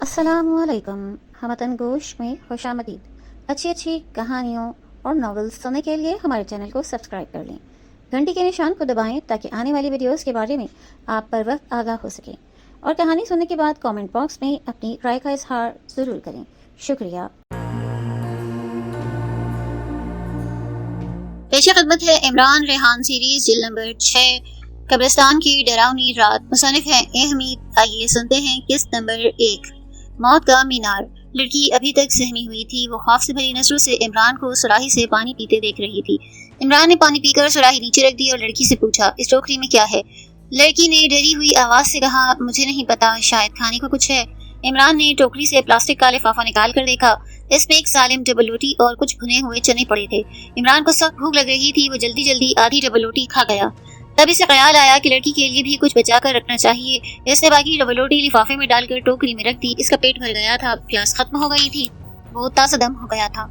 अस्सलामुअलैकुम। हमतन गोश में खुशामदीद। अच्छी अच्छी कहानियों और नॉवेल्स सुनने के लिए हमारे चैनल को सब्सक्राइब कर लें। घंटी के निशान को दबाएं ताकि आने वाली वीडियोस के बारे में आप पर वक्त आगाह हो सकें। और कहानी सुनने के बाद कमेंट बॉक्स में अपनी राय का इजहार ज़रूर करें। शुक्रिया। पेश खिदमत है इमरान रेहान सीरीज जिल्द नंबर 6 कब्रिस्तान की डरावनी रात। मुसन्निफ है ए हमीद। आइए सुनते हैं किस्त नंबर 1, मौत का मीनार। लड़की अभी तक सहमी हुई थी। वो खौफ से भरी नजरों से इमरान को सुराही से पानी पीते देख रही थी। इमरान ने पानी पीकर सुराही नीचे रख दी और लड़की से पूछा, इस टोकरी में क्या है? लड़की ने डरी हुई आवाज से कहा, मुझे नहीं पता, शायद खाने को कुछ है। इमरान ने टोकरी से प्लास्टिक का लिफाफा निकाल कर देखा। इसमें एक सालिम डबल रोटी और कुछ भुने हुए चने पड़े थे। इमरान को सख्त भूख लग रही थी। वो जल्दी जल्दी आधी डबल रोटी खा गया। तब इसे ख्याल आया कि लड़की के लिए भी कुछ बचा कर रखना चाहिए। इसने बाकी डबल रोटी लिफाफे में डालकर टोकरी में रख दी। इसका पेट भर गया था, प्यास खत्म हो गई थी, वो तासदम हो गया था।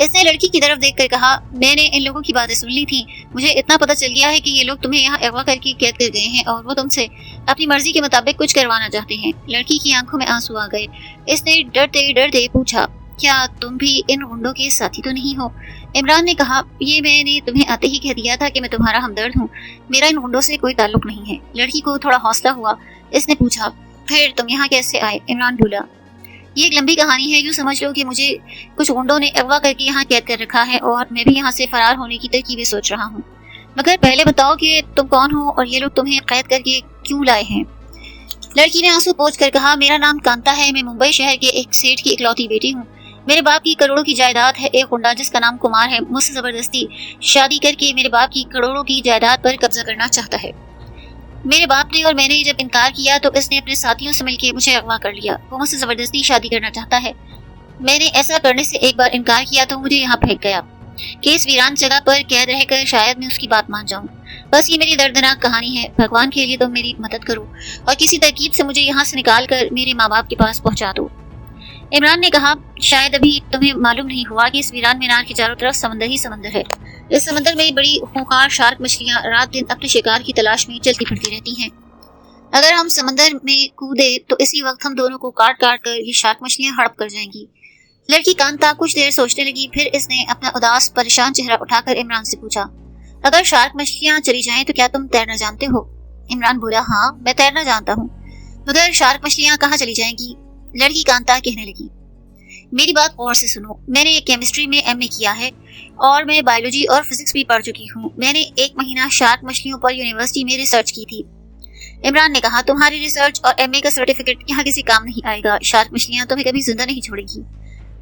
इसने लड़की की तरफ देखकर कहा, मैंने इन लोगों की बातें सुन ली थी। मुझे इतना पता चल गया है कि ये लोग तुम्हें यहाँ अगवा करके कैद कर गए हैं और वो तुमसे अपनी मर्जी के मुताबिक कुछ करवाना चाहते हैं। लड़की की आंखों में आंसू आ गए। इसने डरते डरते पूछा, क्या तुम भी इन गुंडों के साथी तो नहीं हो? इमरान ने कहा, ये मैंने तुम्हें आते ही कह दिया था कि मैं तुम्हारा हमदर्द हूँ। मेरा इन गुंडों से कोई ताल्लुक नहीं है। लड़की को थोड़ा हौसला हुआ। इसने पूछा, फिर तुम यहाँ कैसे आए? इमरान बोला, ये एक लंबी कहानी है। यूँ समझ लो कि मुझे कुछ गुंडों ने अगवा करके यहाँ कैद कर रखा है और मैं भी यहाँ से फरार होने की तरकीबें सोच रहा हूँ। मगर पहले बताओ कि तुम कौन हो और ये लोग तुम्हें कैद करके क्यों लाए हैं? लड़की ने आंसू पोंछ कर कहा, मेरा नाम कांता है। मैं मुंबई शहर के एक सेठ की इकलौती बेटी हूँ। मेरे बाप की करोड़ों की जायदाद है। एक गुंडा जिसका नाम कुमार है मुझसे जबरदस्ती शादी करके मेरे बाप की करोड़ों की जायदाद पर कब्जा करना चाहता है। मेरे बाप ने और मैंने जब इनकार किया तो इसने अपने साथियों से मिलकर मुझे अगवा कर लिया। वो मुझसे जबरदस्ती शादी करना चाहता है। मैंने ऐसा करने से एक बार इनकार किया तो मुझे यहाँ फेंक गया कि इस वीरान जगह पर कैद रहकर शायद मैं उसकी बात मान जाऊं। बस ये मेरी दर्दनाक कहानी है। भगवान के लिए तुम मेरी मदद करो और किसी तरकीब से मुझे यहाँ से निकाल कर मेरे माँ बाप के पास पहुँचा दो। इमरान ने कहा, शायद अभी तुम्हें मालूम नहीं हुआ कि इस वीरान मीनार के चारों तरफ समंदर ही समंदर है। इस समंदर में बड़ी खूंखार शार्क मछलियां रात दिन अपने शिकार की तलाश में चलती फिरती रहती हैं। अगर हम समंदर में कूदे तो इसी वक्त हम दोनों को काट काट कर ये शार्क मछलियां हड़प कर जाएंगी। लड़की कांता कुछ देर सोचने लगी। फिर इसने अपना उदास परेशान चेहरा उठाकर इमरान से पूछा, अगर शार्क मछलियां चली जाएं तो क्या तुम तैरना जानते हो? इमरान बोला, हाँ मैं तैरना जानता हूँ। मगर शार्क मछलियां कहाँ चली जाएंगी? लड़की कांता कहने लगी, मेरी बात गौर से सुनो। मैंने केमिस्ट्री में एमए किया है और मैं बायोलॉजी और फिजिक्स भी पढ़ चुकी हूँ। मैंने 1 महीना शार्क मछलियों पर यूनिवर्सिटी में रिसर्च की थी। इमरान ने कहा, तुम्हारी रिसर्च और एमए का सर्टिफिकेट यहाँ किसी काम नहीं आएगा। शार्क मछलियां तुम्हें कभी जिंदा नहीं छोड़ेगी।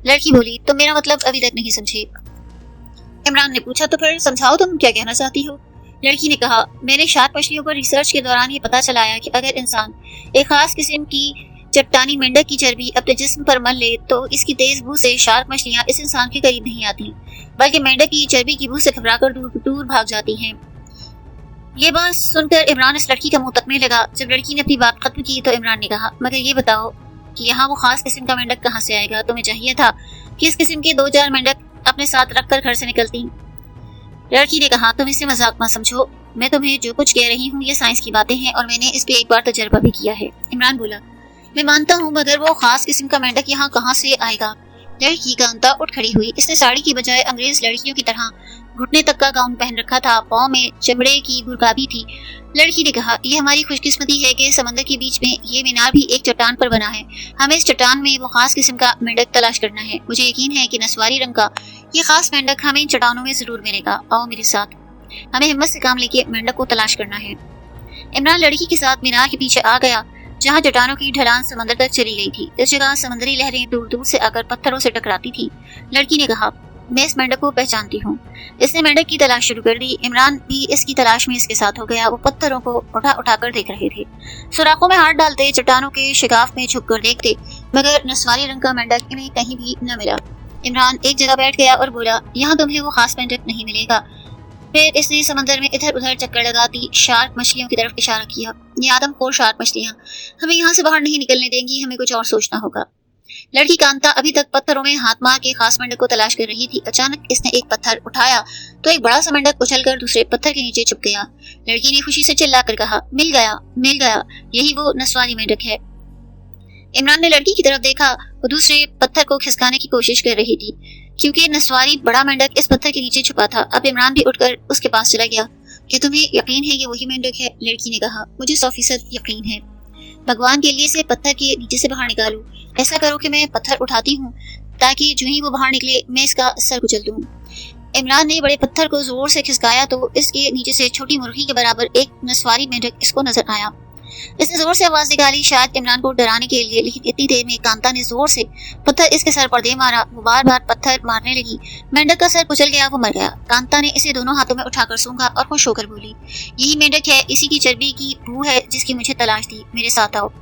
लड़की बोली, तुम मेरा मतलब अभी तक नहीं समझे। इमरान ने पूछा, तो फिर समझाओ, तुम क्या कहना चाहती हो? लड़की ने कहा, मैंने शार्क मछलियों पर रिसर्च के दौरान ये पता चलाया कि अगर इंसान एक खास किस्म की चट्टानी मेंढक की चर्बी अपने जिस्म पर मल ले तो इसकी तेज बू से शार्क मछलियां इस इंसान के करीब नहीं आती, बल्कि मेंढक की चर्बी की बू से घबराकर दूर दूर भाग जाती हैं। ये बात सुनकर इमरान इस लड़की का मुंह तकने लगा। जब लड़की ने अपनी बात खत्म की तो इमरान ने कहा, मगर ये बताओ कि यहाँ वो खास किस्म का मेंढक कहाँ से आएगा? तुम्हें चाहिए था कि इस किस्म के 2-4 मेंढक अपने साथ रखकर घर से निकलती। लड़की ने कहा, तुम इसे मजाक मत समझो। मैं तुम्हें जो कुछ कह रही हूँ ये साइंस की बातें हैं और मैंने इस पे एक बार तजर्बा भी किया है। इमरान बोला, मैं मानता हूँ, मगर वो खास किस्म का मेंढक यहाँ कहाँ से आएगा? लड़की कांता उठ खड़ी हुई। इसने साड़ी की बजाय अंग्रेज लड़कियों की तरह घुटने तक का गाउन पहन रखा था। पाँव में चमड़े की गुरगाबी थी। लड़की ने कहा, यह हमारी खुशकिस्मती है कि समंदर के बीच में ये मीनार भी एक चट्टान पर बना है। हमें इस चट्टान में वो खास किस्म का मेंढक तलाश करना है। मुझे यकीन है कि नस्वारी रंग का ये खास मेंढक हमें इन चट्टानों में जरूर मिलेगा। आओ मेरे साथ, हमें हिम्मत से काम लेके मेंढक को तलाश करना है। इमरान लड़की के साथ मीनार के पीछे आ गया जहाँ चट्टानों की ढलान समंदर तक चली गई थी। इस जगह समंदरी लहरें दूर दूर से आकर पत्थरों से टकराती थी। लड़की ने कहा, मैं इस मेंढक को पहचानती हूँ। इसने मेंढक की तलाश शुरू कर दी। इमरान भी इसकी तलाश में इसके साथ हो गया। वो पत्थरों को उठा उठाकर देख रहे थे, सुराखों में हाथ डालते, चट्टानों के शिगाफ में छुपकर देखते, मगर नस्वारी रंग का मेंढक इन्हें कहीं भी न मिला। इमरान एक जगह बैठ गया और बोला, यहाँ तुम्हें वो खास मेंढक नहीं मिलेगा। फिर इसने समंदर में इधर उधर चक्कर लगाती शार्क मछलियों की तरफ इशारा किया। ये आदमखोर शार्क मछलियां हमें यहाँ से बाहर नहीं निकलने देंगी। हमें कुछ और सोचना होगा। लड़की कांता अभी तक पत्थरों में हाथ मार के खास मेंढक को तलाश कर रही थी। अचानक इसने एक पत्थर उठाया तो एक बड़ा सा मेंढक उछलकर दूसरे पत्थर के नीचे छुप गया। लड़की ने खुशी से चिल्लाकर कहा, मिल गया, मिल गया, यही वो नस्वानी मेंढक है। इमरान ने लड़की की तरफ देखा। वो दूसरे पत्थर को खिसकाने की कोशिश कर रही थी क्योंकि नस्वारी बड़ा मेंढक इस पत्थर के नीचे छुपा था। अब इमरान भी उठकर उसके पास चला गया। क्या तुम्हें यकीन है ये वही मेंढक है? लड़की ने कहा। मुझे 100% यकीन है। भगवान के लिए इसे पत्थर के नीचे से बाहर निकालो। ऐसा करो कि मैं पत्थर उठाती हूँ ताकि जो ही वो बाहर निकले मैं इसका सर कुचल दूँ। इमरान ने बड़े पत्थर को जोर से खिसकाया तो इसके नीचे से छोटी मुर्गी के बराबर एक नस्वारी मेंढक इसको नजर आया। इसने जोर से आवाज निकाली, शायद इमरान को डराने के लिए, लेकिन इतनी देर में कांता ने जोर से पत्थर इसके सर पर दे मारा। वो बार बार पत्थर मारने लगी। मेंढक का सर कुचल गया, वो मर गया। कांता ने इसे दोनों हाथों में उठाकर सूंघा और खुश होकर बोली, यही मेंढक है, इसी की चर्बी की बू है जिसकी मुझे तलाश थी। मेरे साथ आओ।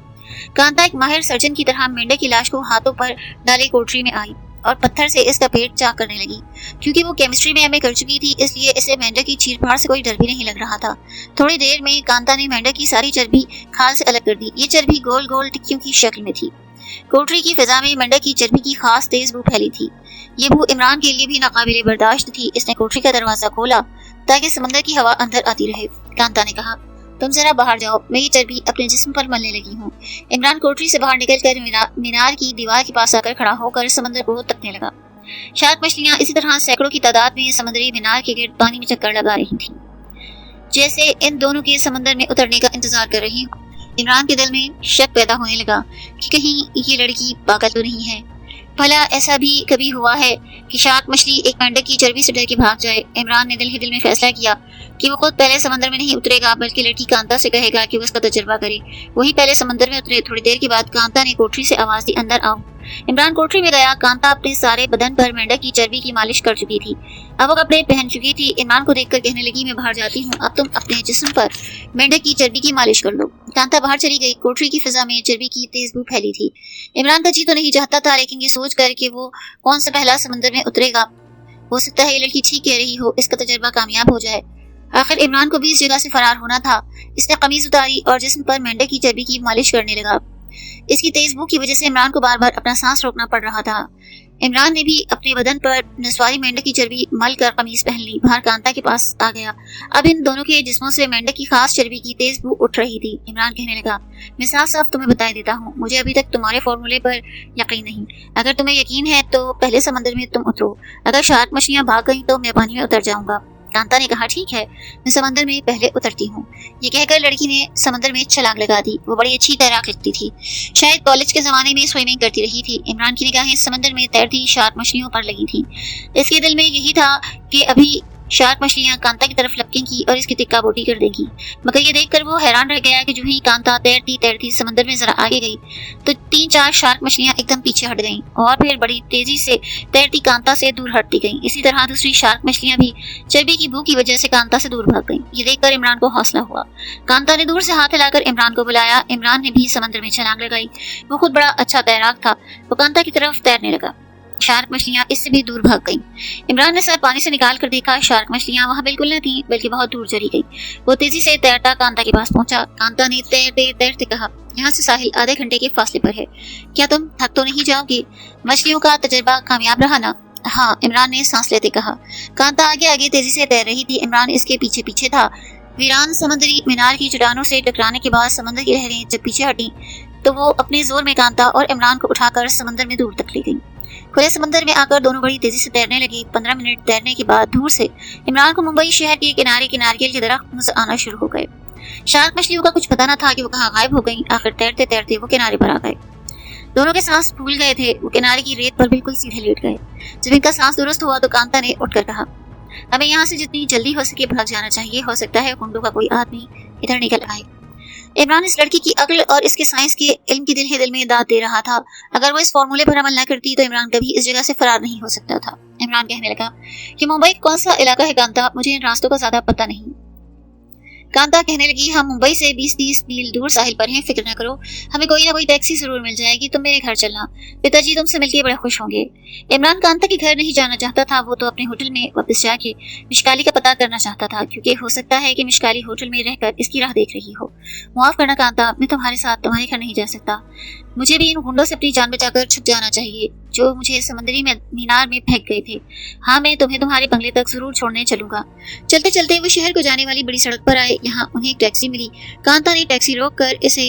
कांता एक माहिर सर्जन की तरह मेंढक की लाश को हाथों पर डाले कोठरी में आई और पत्थर से इसका पेट चाक करने लगी। क्योंकि वो केमिस्ट्री में एमए कर चुकी थी इसलिए इसे मेंढक की चीरफाड़ से कोई डर भी नहीं लग रहा था। थोड़ी देर में कांता ने मेंढक की सारी चर्बी खाल से अलग कर दी। ये चर्बी गोल गोल टिक्कियों की शक्ल में थी। कोठरी की फिजा में मेंढक की चर्बी की खास तेज बू फैली थी। ये बू इमरान के लिए भी नाकाबिले बर्दाश्त थी। इसने कोठरी का दरवाजा खोला ताकि समंदर की हवा अंदर आती रहे। कांता ने कहा, तुम जरा बाहर जाओ, मैं ये चर्बी अपने जिस्म पर मलने लगी हूँ। इमरान कोठरी से बाहर निकलकर मीनार की दीवार के पास आकर खड़ा होकर समंदर को तकने लगा। शार्क मछलियां इसी तरह सैकड़ों की तादाद में समुद्री मीनार के गिर्द पानी में चक्कर लगा रही थीं, जैसे इन दोनों के समंदर में उतरने का इंतजार कर रही हूँ। इमरान के दिल में शक पैदा होने लगा कि कहीं ये लड़की पागल तो नहीं है। भला ऐसा भी कभी हुआ है कि शार्क मछली एक मेंढक की चर्बी से डर के भाग जाए? इमरान ने दिल ही दिल में फैसला किया कि वो खुद पहले समंदर में नहीं उतरेगा बल्कि लड़की कांता से कहेगा कि वो उसका तजुर्बा करे। वही पहले समंदर में उतरे। थोड़ी देर के बाद कांता ने कोठरी से आवाज दी, अंदर आओ। इमरान कोठरी में गया। कांता अपने सारे बदन पर मेंढक की चर्बी की मालिश कर चुकी थी। अब वो कपड़े पहन चुकी थी। इमरान को देखकर कहने लगी, मैं बाहर जाती हूँ, अब तुम अपने जिस्म पर मेंढक की चर्बी की मालिश कर लो। कांता बाहर चली गई। कोठरी की फिजा में चर्बी की तेज बू फैली थी। इमरान का जी तो नहीं चाहता था, लेकिन ये सोच कर कि वो कौन सा पहला समंदर में उतरेगा, हो सकता है ये लड़की ठीक कह रही हो, इसका तजर्बा कामयाब हो जाए। आखिर इमरान को भी इस जगह से फरार होना था। इसने कमीज उतारी और जिस्म पर मेंढक की चर्बी की मालिश करने लगा। इसकी तेज भूख की वजह से इमरान को बार बार अपना सांस रोकना पड़ रहा था। इमरान ने भी अपने बदन पर नस्वारी मेंढक की चर्बी मल कर कमीज पहन ली। बाहर कांता के पास आ गया। अब इन दोनों के जिस्मों से मेंढक की खास चर्बी की तेज बू उठ रही थी। इमरान कहने लगा, मैं साफ साफ तुम्हें बता देता हूँ, मुझे अभी तक तुम्हारे फॉर्मूले पर यकीन नहीं। अगर तुम्हें यकीन है तो पहले समंदर में तुम उतरो। अगर शार्क मछलियां भाग गई तो मैं पानी में उतर जाऊंगा। कांता ने कहा, ठीक है, मैं समंदर में पहले उतरती हूँ। ये कहकर लड़की ने समंदर में छलांग लगा दी। वो बड़ी अच्छी तैराक लगती थी, शायद कॉलेज के जमाने में स्विमिंग करती रही थी। इमरान की निगाहें समंदर में तैरती शार्क मछलियों पर लगी थी। इसके दिल में यही था कि अभी शार्क मछलियां कांता की तरफ लपकेंगी और इसकी टिक्का बोटी कर देंगी। मगर ये देखकर वो हैरान रह गया कि जो ही कांता तैरती तैरती समंदर में जरा आगे गई तो 3-4 शार्क मछलियां एकदम पीछे हट गईं और फिर बड़ी तेजी से तैरती कांता से दूर हटती गईं। इसी तरह दूसरी शार्क मछलियां भी चर्बी की भूख की वजह से कांता से दूर भाग गईं। ये देखकर इमरान को हौसला हुआ। कांता ने दूर से हाथ हिलाकर इमरान को बुलाया। इमरान ने भी समंदर में छलांग लगाई। वो खुद बड़ा अच्छा तैराक था। वो कांता की तरफ तैरने लगा। शार्क मछलियां इससे भी दूर भाग गईं। इमरान ने सर पानी से निकाल कर देखा, शार्क मछलियां वहां बिल्कुल न थीं, बल्कि बहुत दूर चली गई। वो तेजी से तैरता कांता के पास पहुंचा। कांता ने तैरते तैरते कहा, यहाँ से साहिल आधे घंटे के फासले पर है, क्या तुम थक तो नहीं जाओगी? मछलियों का तजर्बा कामयाब रहा ना? हाँ, इमरान ने सांस लेते कहा। कांता आगे आगे तेजी से तैर रही थी। इमरान इसके पीछे पीछे था। वीरान समुद्री मीनार की चट्टानों से टकराने के बाद समंदर की लहरें जब पीछे हटी तो वो अपने जोर में कांता और इमरान को उठाकर समंदर में दूर तक ले गई। खुले समंदर में आकर दोनों बड़ी तेजी से तैरने लगी। 15 मिनट तैरने के बाद दूर से इमरान को मुंबई शहर के किनारे के नारियल के दरख्त नजर आना शुरू हो गए। शार्क मछलियों का कुछ पता न था कि वो कहाँ गायब हो गईं। आखिर तैरते तैरते वो किनारे पर आ गए। दोनों के सांस फूल गए थे। वो किनारे की रेत पर बिल्कुल सीधे लेट गए। जब इनका सांस दुरुस्त हुआ तो कांता ने उठकर कहा, हमें यहाँ से जितनी जल्दी हो सके भाग जाना चाहिए। हो सकता है कुंडू का कोई आदमी इधर निकल आए। इमरान इस लड़की की अक्ल और इसके साइंस के इल्म की दिल ही दिल में दाद दे रहा था। अगर वो इस फॉर्मूले पर अमल न करती तो इमरान कभी इस जगह से फरार नहीं हो सकता था। इमरान कहने लगा कि मुंबई कौन सा इलाका है कांता, मुझे इन रास्तों का ज्यादा पता नहीं। कांता कहने लगी, हम मुंबई से 20-30 मील दूर साहिल पर हैं, फिक्र न करो, हमें कोई ना कोई टैक्सी जरूर मिल जाएगी। तुम मेरे घर चलना, पिताजी तुमसे मिलकर बड़े खुश होंगे। इमरान कांता के घर नहीं जाना चाहता था। वो तो अपने होटल में वापस जाके मिशकाली का पता करना चाहता था, क्योंकि हो सकता है कि मिशकाली होटल में रहकर इसकी राह देख रही हो। माफ करना कांता, मैं तुम्हारे साथ तुम्हारे घर नहीं जा सकता। मुझे भी इन गुंडों से अपनी जान बचाकर छुप जाना चाहिए जो मुझे समुद्री मीनार में फेंक गए थे। हाँ, मैं तुम्हें तुम्हारे बंगले तक जरूर छोड़ने चलूंगा। चलते चलते वो शहर को जाने वाली बड़ी सड़क पर आए। यहाँ उन्हें एक टैक्सी मिली। कांता ने टैक्सी रोक कर इसे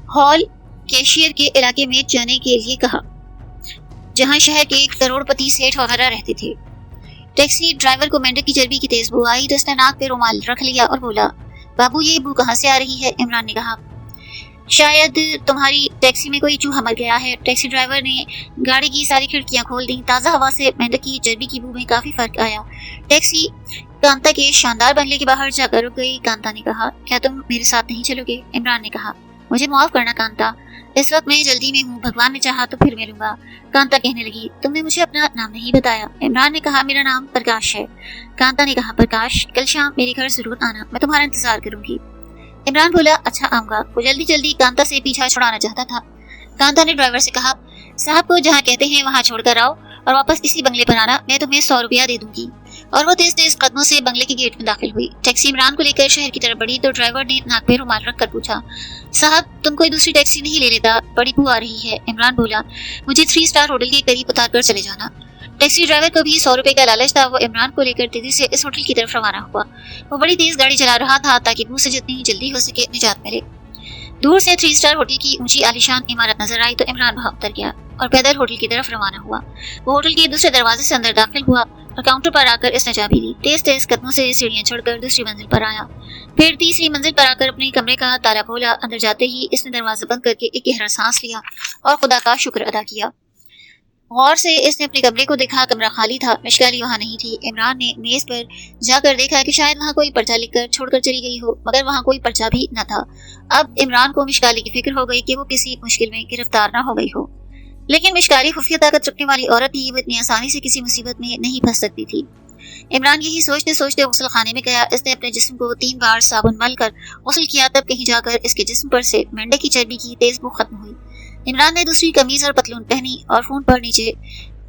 हॉल कैशियर के इलाके में जाने के लिए कहा, जहां शहर के करोड़पति सेठ वगैरह रहते थे। टैक्सी ड्राइवर को मेंढक की चर्बी की तेज बू आई तो उसने नाक पे रुमाल रख लिया और बोला, बाबू ये बू कहाँ से आ रही है? इमरान ने कहा, शायद तुम्हारी टैक्सी में कोई चूहा मर गया है। टैक्सी ड्राइवर ने गाड़ी की सारी खिड़कियां खोल दी। ताज़ा हवा से मेंढक की चर्बी की बू में काफी फर्क आया। टैक्सी कांता के शानदार बंगले के बाहर जाकर रुक गई। कांता ने कहा, क्या तुम मेरे साथ नहीं चलोगे? इमरान ने कहा, मुझे माफ करना कांता, इस वक्त मैं जल्दी में हूँ, भगवान ने चाहा तो फिर मिलूंगा। कांता कहने लगी, तुमने मुझे अपना नाम नहीं बताया। इमरान ने कहा, मेरा नाम प्रकाश है। कांता ने कहा, प्रकाश, कल शाम मेरे घर जरूर आना, मैं तुम्हारा इंतजार करूंगी। इमरान बोला, अच्छा आऊंगा। वो जल्दी जल्दी कांता से पीछा छुड़ाना चाहता था। कांता ने ड्राइवर से कहा, साहब को जहाँ कहते हैं वहाँ छोड़कर आओ और वापस इसी बंगले पर आना, मैं तुम्हें 100 रुपया दे दूंगी। और वो तेज तेज कदमों से बंगले के गेट में दाखिल हुई। टैक्सी इमरान को लेकर शहर की तरफ बढ़ी तो ड्राइवर ने नाक पे रुमाल रख कर पूछा, साहब तुम कोई दूसरी टैक्सी नहीं ले लेता? बड़ी बू आ रही है। इमरान बोला, मुझे 3 स्टार होटल के करीब उतार कर चले जाना। टैक्सी ड्राइवर को भी 100 रुपए का लालच था। वो इमरान को लेकर तेजी से इस होटल की तरफ रवाना हुआ। वो बड़ी तेज गाड़ी चला रहा था ताकि बू से जितनी जल्दी हो सके निजात मिले। दूर से 3 स्टार होटल की ऊंची आलीशान इमारत नजर आई तो इमरान वहां उतर गया और पैदल होटल की तरफ रवाना हुआ। वो होटल के दूसरे दरवाजे से अंदर दाखिल हुआ और काउंटर पर आकर इसने चाबी ली। तेज तेज कदमों से सीढ़ियां चढ़कर दूसरी मंजिल पर आया। फिर तीसरी मंजिल पर आकर अपने कमरे का ताला खोला। अंदर जाते ही इसने दरवाजा बंद करके एक गहरा सांस लिया और खुदा का शुक्र अदा किया। गौर से इसने अपने कमरे को देखा। कमरा खाली था, मिशकाली वहां नहीं थी। इमरान ने मेज पर जाकर देखा कि शायद वहां कोई पर्चा लिखकर छोड़कर चली गई हो, मगर वहां कोई पर्चा भी न था। अब इमरान को मिशकाली की फिक्र हो गई कि वो किसी मुश्किल में गिरफ्तार न हो गई हो। लेकिन मिशकाली खुफिया ताकत रखने वाली औरत थी, वो इतनी आसानी से किसी मुसीबत में नहीं फंस सकती थी। इमरान यही सोचते सोचते गुस्ल खाने में गया। इसने अपने जिस्म को 3 बार साबुन मल कर गुस्ल किया, तब कहीं जाकर इसके जिस्म पर से मेंढक की चर्बी की तेज बू खत्म हुई। इमरान ने दूसरी कमीज और पतलून पहनी और फोन पर नीचे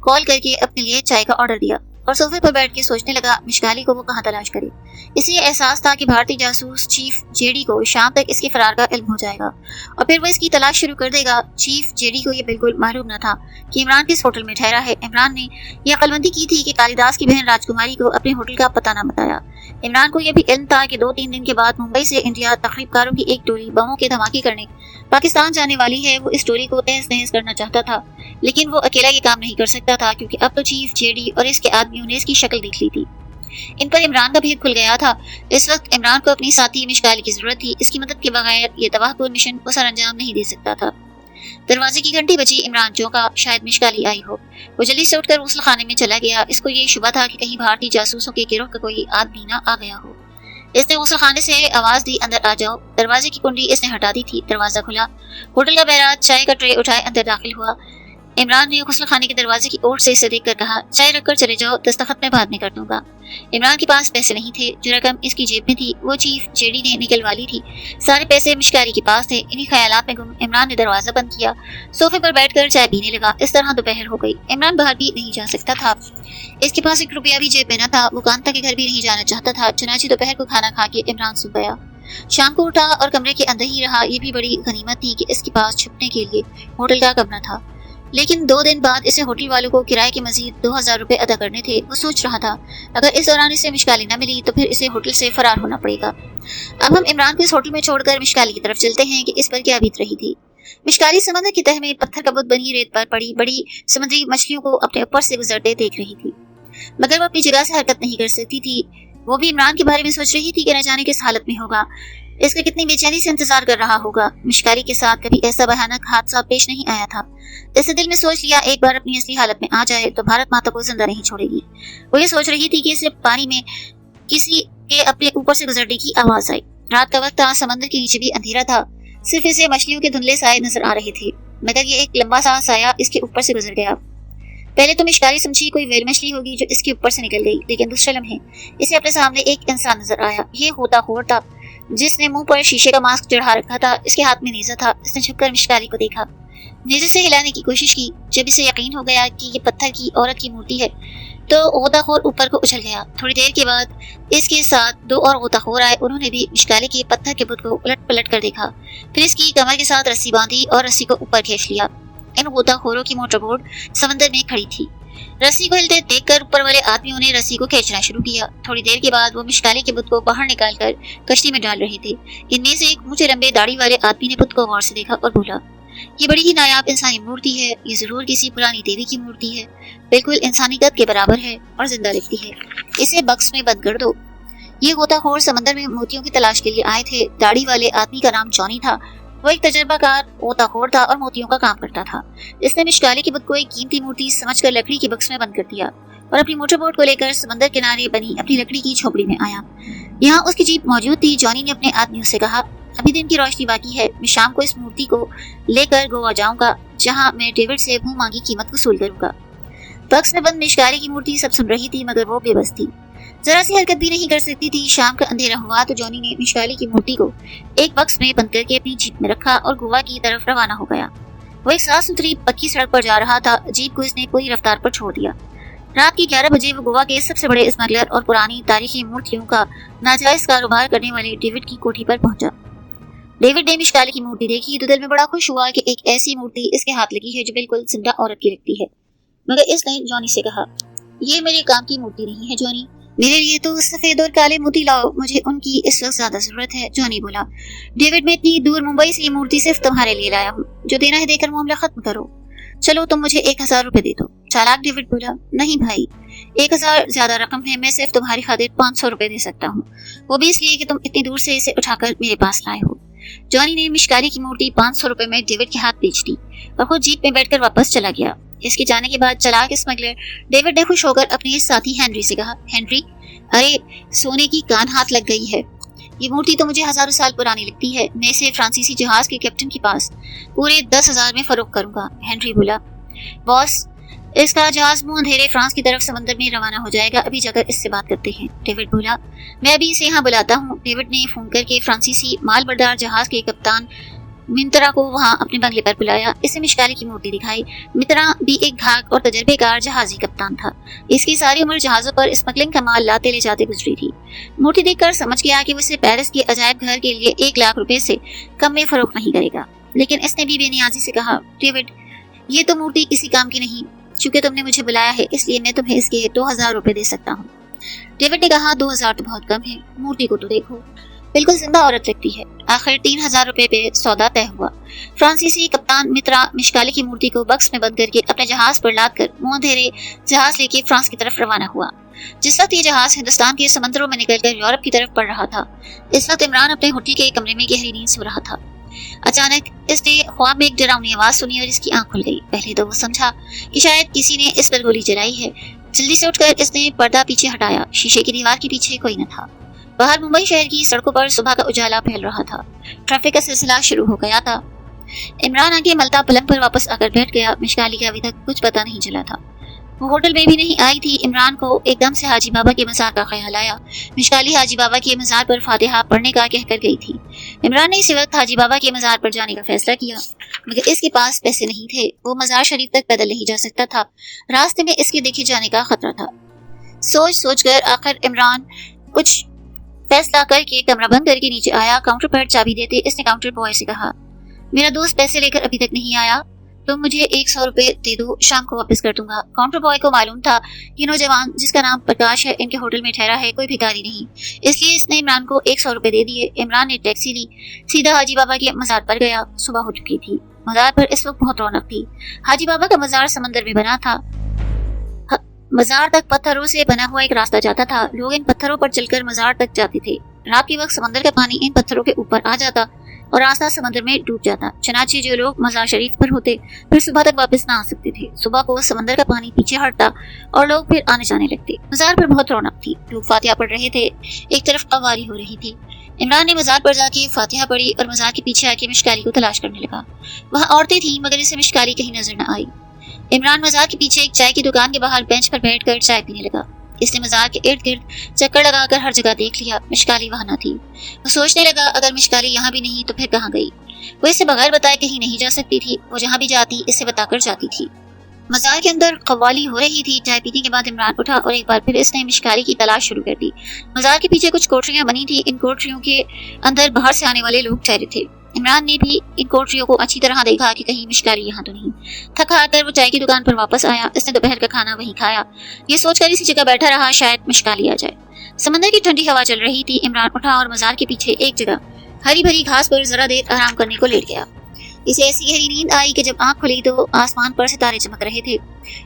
कॉल करके अपने लिए चाय का ऑर्डर दिया और सोफे पर बैठ के सोचने लगा मिशकाली को वो कहाँ तलाश करे। इसे एहसास था कि भारतीय जासूस चीफ जेडी को शाम तक इसके फरार का इल्म हो जाएगा और फिर वो इसकी तलाश शुरू कर देगा। चीफ जेडी को ये बिल्कुल मालूम न था कि इमरान किस होटल में ठहरा है। इमरान ने यह अक्लमंदी की थी कि कालिदास की बहन राजकुमारी को अपने होटल का पता न बताया। इमरान को यह भी इल्म था कि 2-3 दिन के बाद मुंबई से इंडिया तखरीबकारों की एक टोली बमों के धमाके करने पाकिस्तान जाने वाली है। वो इस टोली को तहस नहस करना चाहता था, लेकिन वो अकेला ये काम नहीं कर सकता था क्योंकि अब तो चीफ जेडी और इसके आदमियों ने इसकी शक्ल देख ली थी। इन पर इमरान का भेद खुल गया था। इस वक्त इमरान को अपनी साथी मिशकाली की जरूरत थी। इसकी मदद के बगैर ये तबाहकुन मिशन को सर अंजाम नहीं दे सकता था। दरवाजे की घंटी बजी। इमरान चौंका, शायद मिशकाली आई हो। वो जल्दी से उठकर गुस्ल खाने में चला गया। इसको ये शुबा था कि कहीं भारतीय जासूसों के गिरोह का कोई आदमी न आ गया हो। इसने गुस्ल खाने से आवाज दी, अंदर आ जाओ। दरवाजे की कुंडी इसने हटा दी थी। दरवाजा खुला। होटल का बहरा चाय का ट्रे उठाए अंदर दाखिल हुआ। इमरान ने गुस्ल खाने के दरवाजे की ओर से इसे देखकर कहा, चाय रखकर चले जाओ, दस्तखत मैं बाद में कर दूंगा। इमरान के पास पैसे नहीं थे। जो रकम इसकी जेब में थी वो चीफ जेडी ने निकलवा ली थी। सारे पैसे मिशकारी के पास थे। इन्हीं ख्यालात में गुम इमरान ने दरवाजा बंद किया, सोफे पर बैठकर चाय पीने लगा। इस तरह दोपहर हो गई। इमरान बाहर भी नहीं जा सकता था। इसके पास 1 रुपया भी जेब में न था। वो कांता के घर भी नहीं जाना चाहता था। चुनाची दोपहर को खाना खा के इमरान सो गया। शाम को उठा और कमरे के अंदर ही रहा। ये भी बड़ी गनीमत थी कि इसके पास छुपने के लिए होटल का कमरा था। लेकिन 2 दिन बाद इसे होटल वालों को किराए के मजीद 2000 रुपए अदा करने थे। वो सोच रहा था अगर इस दौरान इसे मिशकाली न मिली तो फिर इसे होटल से फरार होना पड़ेगा। अब हम इमरान को इस होटल में छोड़कर मिशकाली की तरफ चलते हैं कि इस पर क्या बीत रही थी। मिशकाली समंदर की तह में पत्थर का बुत बनी रेत पर पड़ी बड़ी समुद्री मछलियों को अपने ऊपर से गुजरते देख रही थी, मगर वो अपनी जगह से हरकत नहीं कर सकती थी। वो भी इमरान के बारे में सोच रही थी कि न जाने किस हालत में होगा, इसका कितनी बेचैनी से इंतजार कर रहा होगा। मिशकाली के साथ कभी ऐसा भयानक हादसा पेश नहीं आया था। इसने दिल में सोच लिया एक बार अपनी असली हालत में आ जाए तो भारत माता को जिंदा नहीं छोड़ेगी। वो ये सोच रही थी कि इसे पानी में किसी के अपने ऊपर से गुजरने की आवाज आई। रात का वक्त था, समंदर के नीचे भी अंधेरा था। सिर्फ इसे मछलियों के धुंधले साए नजर आ रहे थे, मगर ये एक लंबा सा साया इसके ऊपर से गुजर गया। पहले तो मिशकाली समझी कोई वेल मछली होगी जो इसके ऊपर से निकल गई, लेकिन दूसरे लम्हे इसे अपने सामने एक इंसान नजर आया। ये होताखोर था जिसने मुंह पर शीशे का मास्क चढ़ा रखा था। इसके हाथ में नेजा था। इसने झुककर मिशकाली को देखा, नेजे से हिलाने की कोशिश की। जब इसे यकीन हो गया कि ये पत्थर की औरत की मूर्ति है तो गोताखोर ऊपर को उछल गया। थोड़ी देर के बाद इसके साथ 2 और गोताखोर आए। उन्होंने भी मिशकाली के पत्थर के बुत को उलट पलट कर देखा। फिर इसकी कमर के साथ रस्सी बांधी और रस्सी को ऊपर खींच लिया। इन गोताखोरों की मोटरबोट समंदर में खड़ी थी। रस्सी को हिलते देखकर ऊपर वाले आदमियों ने रस्सी को खींचना शुरू किया। थोड़ी देर के बाद वो मिशकाली के बुत को बाहर निकालकर कश्ती में डाल रहे थे। इनमें से एक ऊंचे लंबे दाढ़ी वाले आदमी ने बुत को गौर से देखा और बोला, ये बड़ी ही नायाब इंसानी मूर्ति है, ये जरूर किसी पुरानी देवी की मूर्ति है, बिल्कुल इंसानी कद के बराबर है और जिंदा दिखती है। इसे बक्स में बंद कर दो। ये गोताखोर समंदर में मोतियों की तलाश के लिए आए थे। दाढ़ी वाले आदमी का नाम जॉनी था। वो एक तजर्बाकार गोताखोर था और मोतियों का काम करता था। इसने मिशकाली की बुत को एक कीमती मूर्ति समझकर लकड़ी के बक्स में बंद कर दिया और अपनी मोटरबोट को लेकर समंदर किनारे बनी अपनी लकड़ी की झोपड़ी में आया। यहाँ उसकी जीप मौजूद थी। जॉनी ने अपने आदमियों से कहा, अभी दिन की रोशनी बाकी है, मैं शाम को इस मूर्ति को लेकर गोवा जाऊंगा, जहाँ मैं डेविड से मुंह मांगी कीमत वसूल करूंगा। बक्स में बंद मिशकाली की मूर्ति सब सुन रही थी, मगर वो बेबस थी, जरा सी हरकत भी नहीं कर सकती थी। शाम का अंधेरा हुआ तो जॉनी ने मिशकाली की मूर्ति को एक बक्स में बंद करके अपनी जीप में रखा और गोवा की तरफ रवाना हो गया। वो एक साफ सुथरी पक्की सड़क पर जा रहा था। जीप को इसने पूरी रफ्तार पर छोड़ दिया। रात के 11 बजे वो गोवा के सबसे बड़े स्मगलर और पुरानी तारीखी मूर्तियों का नाजायज कारोबार करने वाले डेविड की कोठी पर पहुंचा। डेविड ने मिशकाली की मूर्ति देखी तो दिल में बड़ा खुश हुआ कि एक ऐसी मूर्ति इसके हाथ लगी है जो बिल्कुल जिंदा औरत की लगती है। मगर इसने जॉनी से कहा, ये मेरे काम की मूर्ति नहीं है जॉनी, मेरे लिए तो सफेद और काले मोती लाओ, मुझे उनकी इस वक्त ज्यादा जरूरत है। जॉनी बोला, डेविड, मैं इतनी दूर मुंबई से ये मूर्ति सिर्फ तुम्हारे लिए लाया हूँ, जो देना है देकर मामला खत्म करो। चलो तुम मुझे 1000 रुपए दे दो। चालाक डेविड बोला, नहीं भाई, 1000 ज्यादा रकम है, मैं सिर्फ तुम्हारी खातिर 500 रुपए दे सकता हूँ, वो भी इसलिए कि तुम इतनी दूर से इसे उठाकर मेरे पास लाए हो। जॉनी ने मिशकाली की मूर्ति 500 रुपए में डेविड के हाथ बेच दी और खुद जीप में बैठकर वापस चला गया। इसके जाने के बाद चालाक स्मगलर डेविड ने खुश होकर अपने साथी हेनरी से कहा, हेनरी, अरे सोने की कान हाथ लग गई है, ये मूर्ति तो मुझे हजारों साल पुरानी लगती है, मैं इसे फ्रांसीसी जहाज के कैप्टन के पास पूरे 10,000 में फरोख्त करूंगा। हेनरी बोला, बॉस, इसका जहाज मुंह अंधेरे फ्रांस की तरफ समंदर में रवाना हो जाएगा, अभी जाकर इससे बात करते हैं। डेविड बोला, मैं अभी इसे यहाँ बुलाता हूँ। डेविड ने फोन करके फ्रांसीसी मालबरदार जहाज के कप्तान मित्रा को वहाँ अपने बंगले पर बुलाया। इसे मिशकाली की मूर्ति दिखाई। मित्रा भी एक घाक और तजर्बेकार जहाजी कप्तान था। इसकी सारी उम्र जहाजों पर स्मगलिंग का माल लाते ले जाते गुजरी थी। मूर्ति देखकर समझ गया कि वो इसे पेरिस के अजायब घर के लिए 1 लाख रुपए से कम में फरोख्त नहीं करेगा। लेकिन इसने भी बेनियाजी से कहा, डेविड, ये तो मूर्ति किसी काम की नहीं, चूंकि तुमने मुझे बुलाया है इसलिए मैं तुम्हें इसके 2000 रुपए दे सकता हूँ। डेविड ने कहा, 2000 तो बहुत कम है, मूर्ति को तो देखो, बिल्कुल जिंदा औरत लगती है। आखिर 3000 रुपए पे सौदा तय हुआ। फ्रांसीसी कप्तान मित्रा मिशकाली की मूर्ति को बक्स में बंद करके अपने जहाज पर लाद कर मुंह अंधेरे जहाज लेके फ्रांस की तरफ रवाना हुआ। जिस वक्त ये जहाज हिंदुस्तान के समंदरों में निकलकर यूरोप की तरफ बढ़ रहा था, इस वक्त इमरान अपने होटल के कमरे में गहरी नींद सो रहा था। अचानक इसने ख्वाब में एक डरावनी आवाज सुनी और इसकी आंख खुल गई। पहले तो वो समझा कि शायद किसी ने इस पर गोली चलाई है। जल्दी से उठकर इसने पर्दा पीछे हटाया। शीशे की दीवार के पीछे कोई न था। बाहर मुंबई शहर की सड़कों पर सुबह का उजाला फैल रहा था। ट्रैफिक का सिलसिला शुरू हो गया था। इमरान आगे मलता पलंग पर वापस आकर बैठ गया। मिशकाली का अभी तक कुछ पता नहीं चला था। वो होटल में भी नहीं आई थी। इमरान को एकदम से हाजी बाबा के मज़ार का ख्याल आया। मिशकाली हाजी बाबा के मज़ार पर फातिहा पढ़ने का कहकर गई थी। इमरान ने इसी वक्त हाजी बाबा के मज़ार पर जाने का फैसला किया, मगर इसके पास पैसे नहीं थे। वो मज़ार शरीफ तक पैदल नहीं जा सकता था। रास्ते में इसके देखे जाने का खतरा था। सोच सोच कर आखिर इमरान कुछ फैसला करके कमरा बंद करके नीचे आया। काउंटर पर चाबी देते इसने काउंटर बॉय से कहा, मेरा दोस्त पैसे लेकर अभी तक नहीं आया, तुम मुझे 100 रुपए दे दो, शाम को वापस कर दूंगा। काउंटर बॉय को मालूम था कि नौजवान जिसका नाम प्रकाश है इनके होटल में ठहरा है, कोई भिखारी नहीं, इसलिए इसने इमरान को 100 रुपए दे दिए। इमरान ने टैक्सी ली, सीधा हाजी बाबा के मज़ार पर गया। सुबह हो चुकी थी। मज़ार पर इस वक्त बहुत रौनक थी। हाजी बाबा का मज़ार समंदर में बना था। मज़ार तक पत्थरों से बना हुआ एक रास्ता जाता था। लोग इन पत्थरों पर चलकर मज़ार तक जाते थे। रात के वक्त समंदर का पानी इन पत्थरों के ऊपर आ जाता और रास्ता समंदर में डूब जाता। चनाचे जो लोग मज़ार शरीफ पर होते फिर सुबह तक वापस ना आ सकते थे। सुबह को समंदर का पानी पीछे हटता और लोग फिर आने जाने लगते। मज़ार पर बहुत रौनक थी। लोग फातिहा पढ़ रहे थे। एक तरफ कव्वाली हो रही थी। इमरान ने मज़ार पर जाके फातिहा पढ़ी और मज़ार के पीछे आके मिशकाली को तलाश करने लगा। वहाँ औरतें थीं, मगर इसे मिशकाली कहीं नजर न आई। इमरान मज़ार के पीछे एक चाय की दुकान के बाहर बेंच पर बैठकर चाय पीने लगा। इसने मज़ार के इर्द गिर्द चक्कर लगाकर हर जगह देख लिया। मिशकाली वहाँ न थी। वो सोचने लगा, अगर मिशकाली यहाँ भी नहीं तो फिर कहाँ गई। वो इसे बगैर बताए कहीं नहीं जा सकती थी। वो जहाँ भी जाती इसे बताकर जाती थी। मज़ार के अंदर कव्वाली हो रही थी। चाय पीने के बाद इमरान उठा और एक बार फिर इसने मिशकाली की तलाश शुरू कर दी। मज़ार के पीछे कुछ कोठरियां बनी थी। इन कोठरियों के अंदर बाहर से आने वाले लोग ठहरे थे। इमरान ने भी इन कोठरियों को अच्छी तरह देखा कि कहीं मिशकाली यहाँ तो नहीं। थक हार कर वो चाय की दुकान पर वापस आया। इसने दोपहर का खाना वहीं खाया। ये सोचकर इसी जगह बैठा रहा, शायद मिशकाली आ जाए। समंदर की ठंडी हवा चल रही थी। इमरान उठा और मज़ार के पीछे एक जगह हरी भरी घास पर जरा देर आराम करने को लेट गया। इसे ऐसी गहरी नींद आई कि जब आंख खुली तो आसमान पर सितारे चमक रहे थे।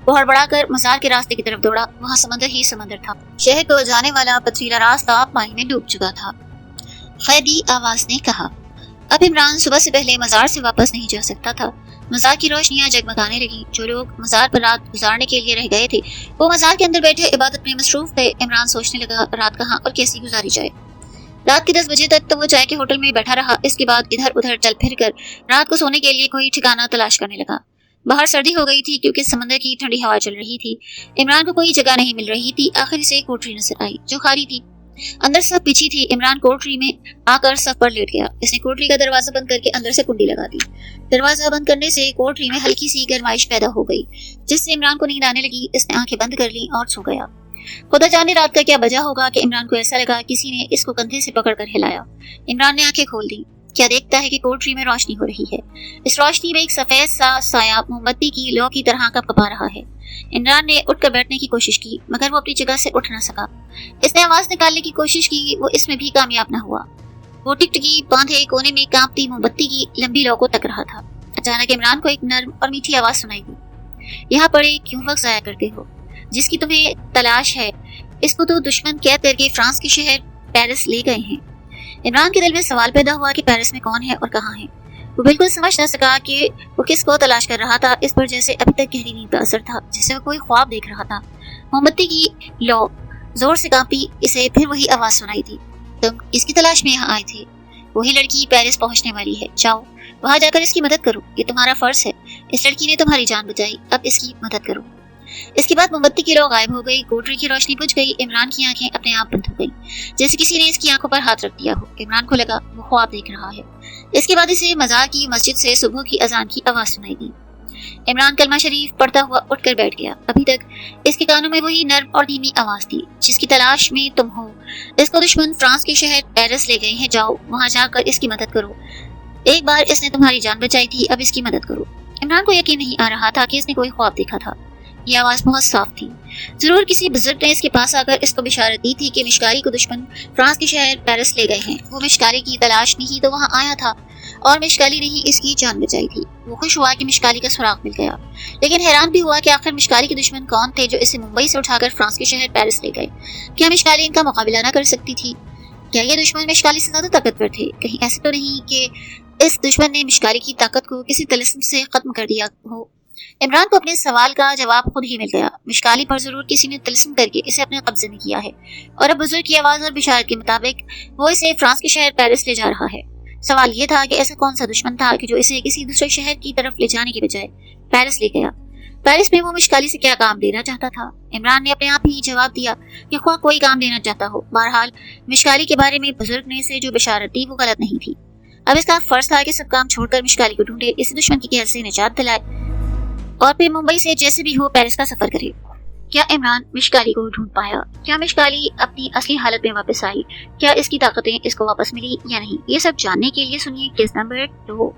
वो हड़बड़ा कर मजार के रास्ते की तरफ दौड़ा। वहाँ समंदर ही समंदर था। शहर को जाने वाला पथरीला रास्ता पानी में डूब चुका था। खैदी आवाज ने कहा। अब इमरान सुबह से पहले मजार से वापस नहीं जा सकता था। मजार की रोशनियां जगमगाने लगी। जो लोग मजार पर रात गुजारने के लिए रह गए थे वो मजार के अंदर बैठे इबादत में मसरूफ थे। इमरान सोचने लगा रात कहाँ और कैसी गुजारी जाए। रात के 10 बजे तक तो वो चाय के होटल में बैठा रहा। इसके बाद इधर उधर चल फिर कर रात को सोने के लिए कोई ठिकाना तलाश करने लगा। बाहर सर्दी हो गई थी क्योंकि समंदर की ठंडी हवा चल रही थी। इमरान को कोई जगह नहीं मिल रही थी। आखिर से एक कोठरी नजर आई जो खाली थी। अंदर सब पीछी थी। इमरान कोठरी में आकर सफ पर लेट गया। इसने कोठरी का दरवाजा बंद करके अंदर से कुंडी लगा दी। दरवाजा बंद करने से कोठरी में हल्की सी गर्माइश पैदा हो गई जिससे इमरान को नींद आने लगी। इसने आंखें बंद कर ली और सो गया। खुदा जाने रात का क्या वजह होगा कि इमरान को ऐसा लगा किसी ने इसको कंधे से पकड़कर हिलाया। इमरान ने आंखें खोल दी। क्या देखता है कि कोठरी में रोशनी हो रही है। इस रोशनी में एक सफेद सा साया मोमबत्ती की लौ की तरह कपा रहा है। इमरान ने उठकर बैठने की कोशिश की मगर वो अपनी जगह से उठ न सका। इसने आवाज निकालने की कोशिश की। वो इसमें भी कामयाब न हुआ। वो टिकटकी बांधे कोने में कांपती मोमबत्ती की लंबी लौ को तक रहा था। अचानक इमरान को एक नर्म और मीठी आवाज सुनाई दी। यहाँ पड़े क्यों वक्त जाया करते हो। जिसकी तुम्हें तलाश है इसको तो दुश्मन कैद करके फ्रांस के शहर पेरिस ले गए हैं। इमरान के दिल में सवाल पैदा हुआ कि पेरिस में कौन है और कहाँ है। वो बिल्कुल समझ न सका कि वो किसको तलाश कर रहा था। इस पर जैसे अभी तक गहरी नींद का असर था, जैसे वो कोई ख्वाब देख रहा था। मोमबत्ती की लौ जोर से कांपी। इसे फिर वही आवाज सुनाई दी। तुम इसकी तलाश में यहाँ आए थे। वही लड़की पेरिस पहुंचने वाली है। जाओ वहां जाकर इसकी मदद करो। ये तुम्हारा फर्ज है। इस लड़की ने तुम्हारी जान बचाई, अब इसकी मदद करो। इसके बाद मोमबत्ती की लौ गायब हो गई। कोठरी की रोशनी बुझ गई। इमरान की आंखें अपने आप बंद हो गई जैसे किसी ने इसकी आंखों पर हाथ रख दिया हो। इमरान को लगा वो ख्वाब देख रहा है। इसके बाद इसे मजार की मस्जिद से सुबह की अजान की आवाज सुनाई दी। इमरान कलमा शरीफ पढ़ता हुआ उठकर बैठ गया। अभी तक इसके कानों में वही नर्म और धीमी आवाज थी। जिसकी तलाश में तुम हो। इसको दुश्मन फ्रांस के शहर पेरिस ले गए हैं। जाओ वहां जाकर इसकी मदद करो। एक बार इसने तुम्हारी जान बचाई थी, अब इसकी मदद करो। इमरान को यकीन नहीं आ रहा था कि इसने कोई ख्वाब देखा था। ये आवाज बहुत साफ थी। जरूर किसी बुजुर्ग ने इसके पास आकर इसको बिशारत दी थी कि मिशकारी को दुश्मन फ्रांस के शहर पेरिस ले गए हैं। वो मिशकारी की तलाश में ही तो वहां आया था और मिशकारी ने ही इसकी जान बचाई थी। वो खुश हुआ कि मिशकारी का सुराग मिल गया, लेकिन हैरान भी हुआ कि आखिर मिशकारी के दुश्मन कौन थे जो इसे मुंबई से उठाकर फ्रांस के शहर पेरिस ले गए। क्या मिशकारी इनका मुकाबला न कर सकती थी? क्या ये दुश्मन मिशकारी से ज्यादा ताकतवर थे? कहीं ऐसे तो नहीं कि इस दुश्मन ने मिशकारी की ताकत को किसी तिलिस्म से खत्म कर दिया हो। इमरान को अपने सवाल का जवाब खुद ही मिल गया। मिशकारी पर जरूर किसी ने तिलिस्म करके इसे अपने कब्जे में किया है और अब बुजुर्ग की आवाज और बिशारत के मुताबिक वो इसे फ्रांस के शहर पेरिस ले जा रहा है। सवाल ये था कि ऐसा कौन सा दुश्मन था कि जो इसे किसी दूसरे शहर की तरफ ले जाने के बजाय पेरिस ले गया। पेरिस में वो मिशकारी से क्या काम लेना चाहता था? इमरान ने अपने आप ही जवाब दिया कि ख्वाह कोई काम लेना चाहता हो, बहरहाल मिशकारी के बारे में बुजुर्ग ने इसे जो बिशारत दी वो गलत नहीं थी। अब इसका फर्ज था कि सब काम छोड़कर मिशकारी को ढूंढे, इस दुश्मन की कहर से निजात दिलाए और फिर मुंबई से जैसे भी हो पेरिस का सफर करे। क्या इमरान मिशकारी को ढूंढ पाया? क्या मिशकारी अपनी असली हालत में वापस आई? क्या इसकी ताकतें इसको वापस मिली या नहीं? ये सब जानने के लिए सुनिए किस नंबर 2।